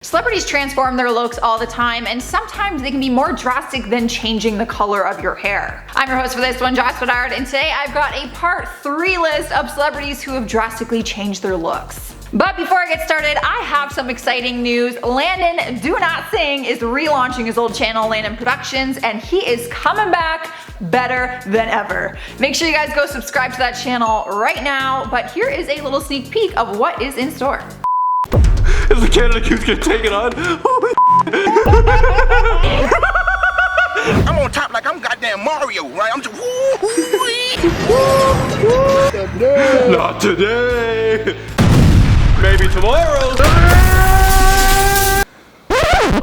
Celebrities transform their looks all the time, and sometimes they can be more drastic than changing the color of your hair. I'm your host for this one, Josh Bedard, and today I've got a part 3 list of celebrities who have drastically changed their looks. But before I get started, I have some exciting news. Landon Do Not Sing is relaunching his old channel, Landon Productions, and he is coming back better than ever. Make sure you guys go subscribe to that channel right now, but here is a little sneak peek of what is in store. Is the Canada Goose gonna take it on? I'm on top like I'm goddamn Mario, right? I'm just Not today. Maybe tomorrow.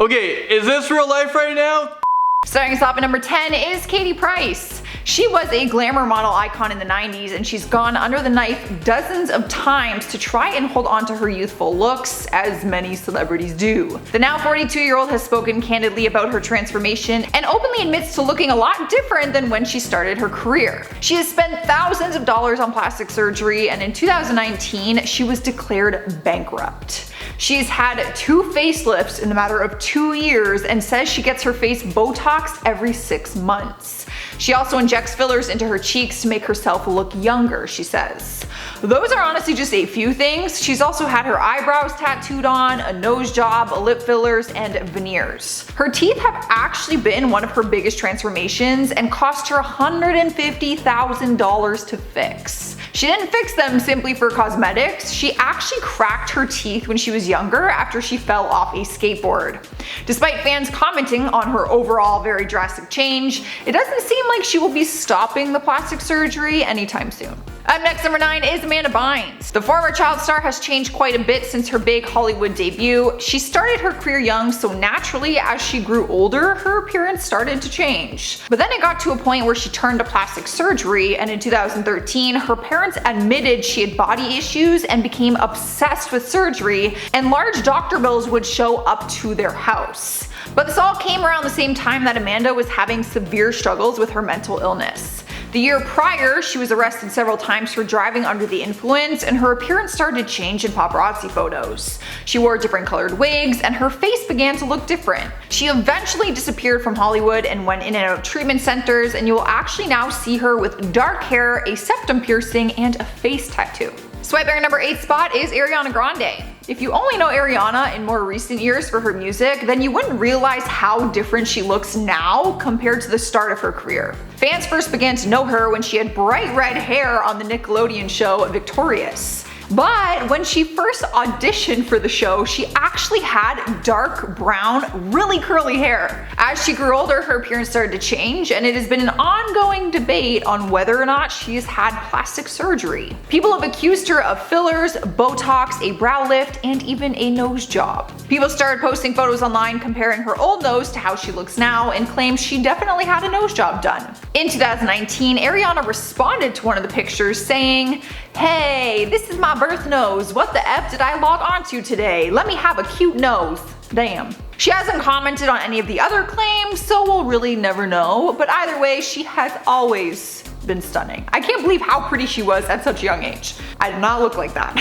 Okay, is this real life right now? Starting us off at number 10 is Katie Price. She was a glamour model icon in the 90s, and she's gone under the knife dozens of times to try and hold on to her youthful looks, as many celebrities do. The now 42-year-old has spoken candidly about her transformation and openly admits to looking a lot different than when she started her career. She has spent thousands of dollars on plastic surgery, and in 2019 she was declared bankrupt. She's had 2 facelifts in the matter of 2 years and says she gets her face Botoxed every 6 months. She also injects fillers into her cheeks to make herself look younger, she says. Those are honestly just a few things. She's also had her eyebrows tattooed on, a nose job, lip fillers, and veneers. Her teeth have actually been one of her biggest transformations and cost her $150,000 to fix. She didn't fix them simply for cosmetics. She actually cracked her teeth when she was younger after she fell off a skateboard. Despite fans commenting on her overall very drastic change, it doesn't seem like she will be stopping the plastic surgery anytime soon. Up next, number 9 is Amanda Bynes. The former child star has changed quite a bit since her big Hollywood debut. She started her career young, so naturally as she grew older, her appearance started to change. But then it got to a point where she turned to plastic surgery, and in 2013, her parents admitted she had body issues and became obsessed with surgery, and large doctor bills would show up to their house. But this all came around the same time that Amanda was having severe struggles with her mental illness. The year prior, she was arrested several times for driving under the influence, and her appearance started to change in paparazzi photos. She wore different colored wigs, and her face began to look different. She eventually disappeared from Hollywood and went in and out of treatment centers, and you will actually now see her with dark hair, a septum piercing, and a face tattoo. Swiping our number 8 spot is Ariana Grande. If you only know Ariana in more recent years for her music, then you wouldn't realize how different she looks now compared to the start of her career. Fans first began to know her when she had bright red hair on the Nickelodeon show Victorious. But when she first auditioned for the show, she actually had dark brown, really curly hair. As she grew older, her appearance started to change, and it has been an ongoing debate on whether or not she has had plastic surgery. People have accused her of fillers, Botox, a brow lift, and even a nose job. People started posting photos online comparing her old nose to how she looks now, and claimed she definitely had a nose job done. In 2019, Ariana responded to one of the pictures saying, "Hey, this is my birth nose. What the F did I log onto today? Let me have a cute nose." Damn. She hasn't commented on any of the other claims, so we'll really never know, but either way, she has always been stunning. I can't believe how pretty she was at such a young age. I did not look like that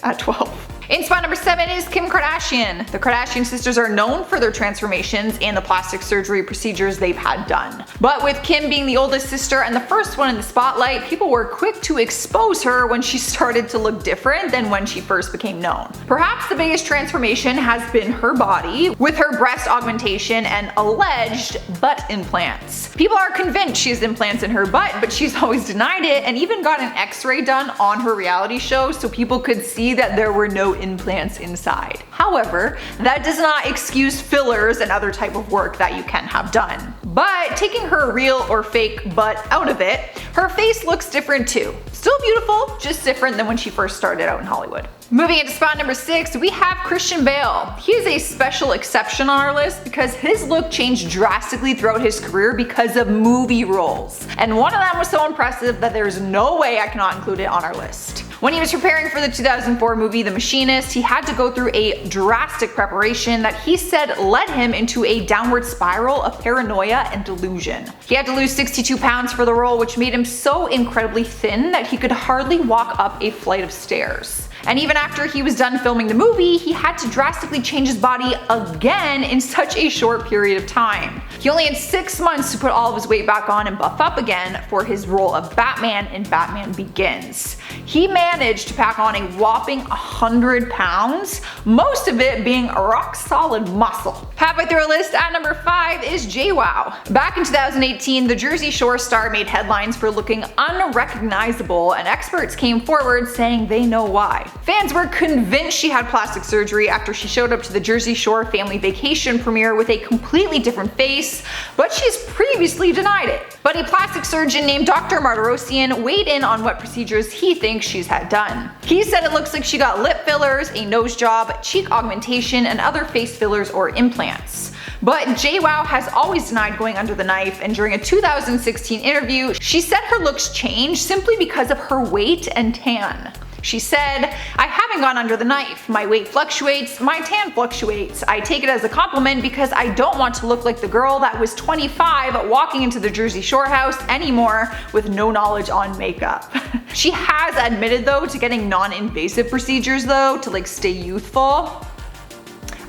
at 12. In spot number 7 is Kim Kardashian. The Kardashian sisters are known for their transformations and the plastic surgery procedures they've had done. But with Kim being the oldest sister and the first one in the spotlight, people were quick to expose her when she started to look different than when she first became known. Perhaps the biggest transformation has been her body, with her breast augmentation and alleged butt implants. People are convinced she has implants in her butt, but she's always denied it and even got an x-ray done on her reality show so people could see that there were no implants inside. However, that does not excuse fillers and other type of work that you can have done. But taking her real or fake butt out of it, her face looks different too. Still beautiful, just different than when she first started out in Hollywood. Moving into spot number 6, we have Christian Bale. He is a special exception on our list because his look changed drastically throughout his career because of movie roles. And one of them was so impressive that there's no way I cannot include it on our list. When he was preparing for the 2004 movie The Machinist, he had to go through a drastic preparation that he said led him into a downward spiral of paranoia and delusion. He had to lose 62 pounds for the role, which made him so incredibly thin that he could hardly walk up a flight of stairs. And even after he was done filming the movie, he had to drastically change his body again in such a short period of time. He only had 6 months to put all of his weight back on and buff up again for his role of Batman in Batman Begins. He managed to pack on a whopping 100 pounds, most of it being rock solid muscle. Halfway through a list at number 5 is J-Woww. Back in 2018, the Jersey Shore star made headlines for looking unrecognizable, and experts came forward saying they know why. Fans were convinced she had plastic surgery after she showed up to the Jersey Shore family vacation premiere with a completely different face, but she's previously denied it. But a plastic surgeon named Dr. Martirosyan weighed in on what procedures he thinks she's had done. He said it looks like she got lip fillers, a nose job, cheek augmentation, and other face fillers or implants. But J-Woww has always denied going under the knife, and during a 2016 interview, she said her looks changed simply because of her weight and tan. She said, "I haven't gone under the knife. My weight fluctuates, my tan fluctuates. I take it as a compliment because I don't want to look like the girl that was 25 walking into the Jersey Shore house anymore with no knowledge on makeup." She has admitted though to getting non-invasive procedures though to like stay youthful.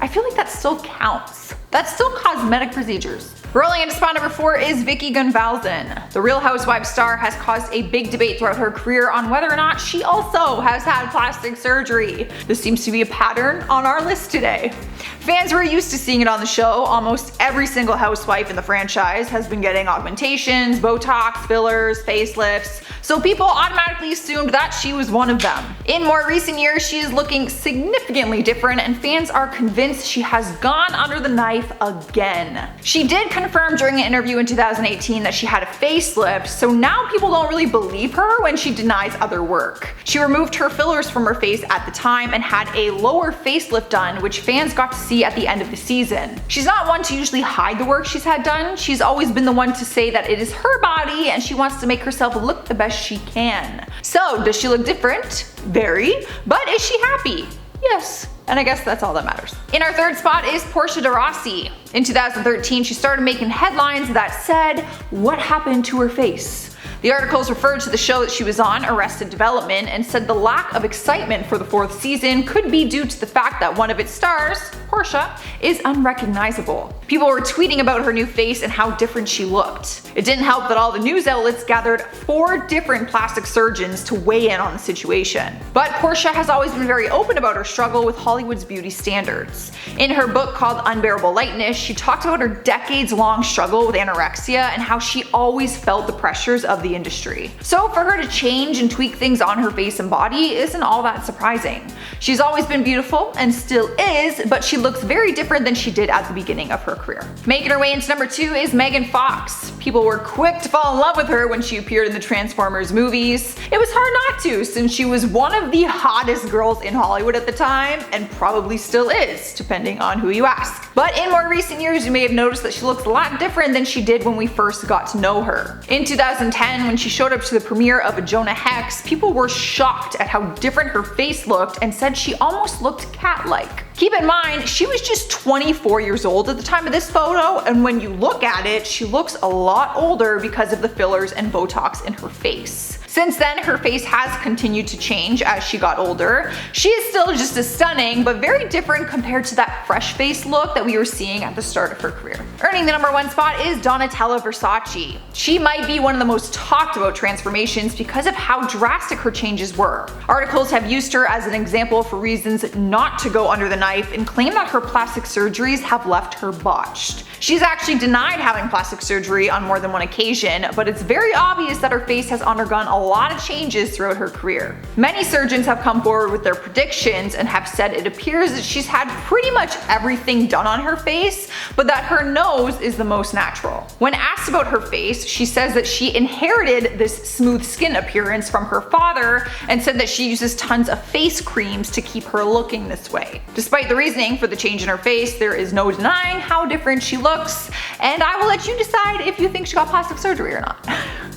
I feel like that still counts. That's still cosmetic procedures. Rolling into spot number 4 is Vicki Gunvalson. The Real Housewives star has caused a big debate throughout her career on whether or not she also has had plastic surgery. This seems to be a pattern on our list today. Fans were used to seeing it on the show. Almost every single housewife in the franchise has been getting augmentations, Botox, fillers, facelifts, so people automatically assumed that she was one of them. In more recent years, she is looking significantly different, and fans are convinced she has gone under the knife again. She did confirm during an interview in 2018 that she had a facelift, so now people don't really believe her when she denies other work. She removed her fillers from her face at the time and had a lower facelift done, which fans got to see at the end of the season. She's not one to usually hide the work she's had done. She's always been the one to say that it is her body and she wants to make herself look the best she can. So does she look different? Very. But is she happy? Yes. And I guess that's all that matters. In our third spot is Portia de Rossi. In 2013, she started making headlines that said, "What happened to her face?" The articles referred to the show that she was on, Arrested Development, and said the lack of excitement for the 4th season could be due to the fact that one of its stars, Portia, is unrecognizable. People were tweeting about her new face and how different she looked. It didn't help that all the news outlets gathered 4 different plastic surgeons to weigh in on the situation. But Portia has always been very open about her struggle with Hollywood's beauty standards. In her book called Unbearable Lightness, she talked about her decades-long struggle with anorexia and how she always felt the pressures of the industry. So for her to change and tweak things on her face and body isn't all that surprising. She's always been beautiful and still is, but she looks very different than she did at the beginning of her career. Making her way into number 2 is Megan Fox. People were quick to fall in love with her when she appeared in the Transformers movies. It was hard not to, since she was one of the hottest girls in Hollywood at the time, and probably still is, depending on who you ask. But in more recent years, you may have noticed that she looks a lot different than she did when we first got to know her. In 2010, when she showed up to the premiere of Jonah Hex, people were shocked at how different her face looked and said she almost looked cat-like. Keep in mind, she was just 24 years old at the time of this photo, and when you look at it, she looks a lot older because of the fillers and Botox in her face. Since then, her face has continued to change as she got older. She is still just as stunning, but very different compared to that fresh face look that we were seeing at the start of her career. Earning the number 1 spot is Donatella Versace. She might be one of the most talked about transformations because of how drastic her changes were. Articles have used her as an example for reasons not to go under the knife and claim that her plastic surgeries have left her botched. She's actually denied having plastic surgery on more than one occasion, but it's very obvious that her face has undergone a lot of changes throughout her career. Many surgeons have come forward with their predictions and have said it appears that she's had pretty much everything done on her face, but that her nose is the most natural. When asked about her face, she says that she inherited this smooth skin appearance from her father and said that she uses tons of face creams to keep her looking this way. Despite the reasoning for the change in her face, there is no denying how different she looks, and I will let you decide if you think she got plastic surgery or not.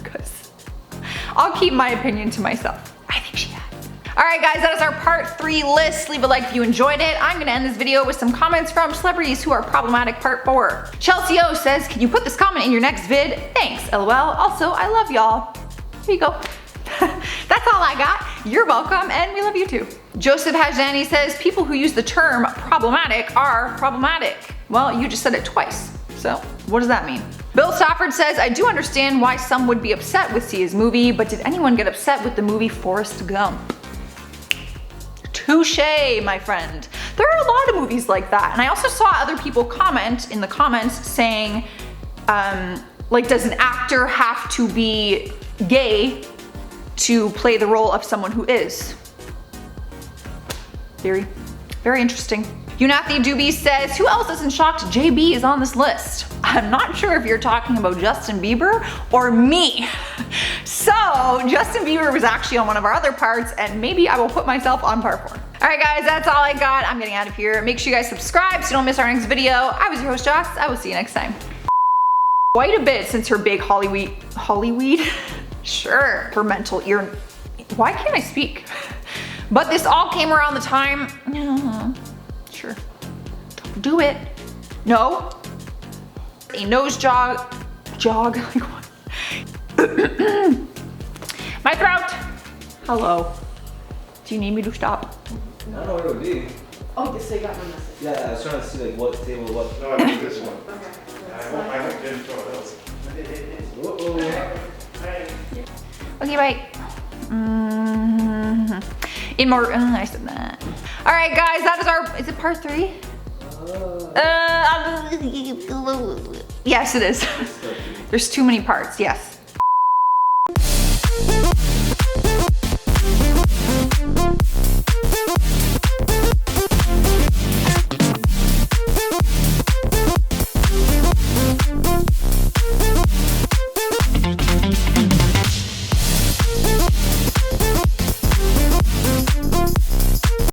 Because I'll keep my opinion to myself. I think she has. Alright guys, that is our part 3 list. Leave a like if you enjoyed it. I'm gonna end this video with some comments from celebrities who are problematic part 4. Chelsea O says, "Can you put this comment in your next vid? Thanks, LOL. Also, I love y'all." Here you go. That's all I got. You're welcome, and we love you too. Joseph Hajani says, people who use the term problematic are problematic. Well, you just said it twice. So what does that mean? Bill Stafford says, I do understand why some would be upset with Sia's movie, but did anyone get upset with the movie Forrest Gump? Touche, my friend. There are a lot of movies like that. And I also saw other people comment in the comments saying, like, does an actor have to be gay to play the role of someone who is? Very interesting. Unathi Doobie says, who else isn't shocked JB is on this list? I'm not sure if you're talking about Justin Bieber or me. So Justin Bieber was actually on one of our other parts, and maybe I will put myself on part 4. All right guys, that's all I got. I'm getting out of here. Make sure you guys subscribe so you don't miss our next video. I was your host Joss. I will see you next time. Quite a bit since her big Hollyweed? Sure, her mental ear. Why can't I speak? But this all came around the time. Sure. Don't do it. No. A nose jog. My throat. Hello. Do you need me to stop? I don't know what it would be. Oh, this you got my message. Yeah, I was trying to see like what table, what. No, I think this one. I won't get into it. Okay, bye. In more, I said that. All right, guys, that is our, is it part 3? Yes, it is. There's too many parts, yes.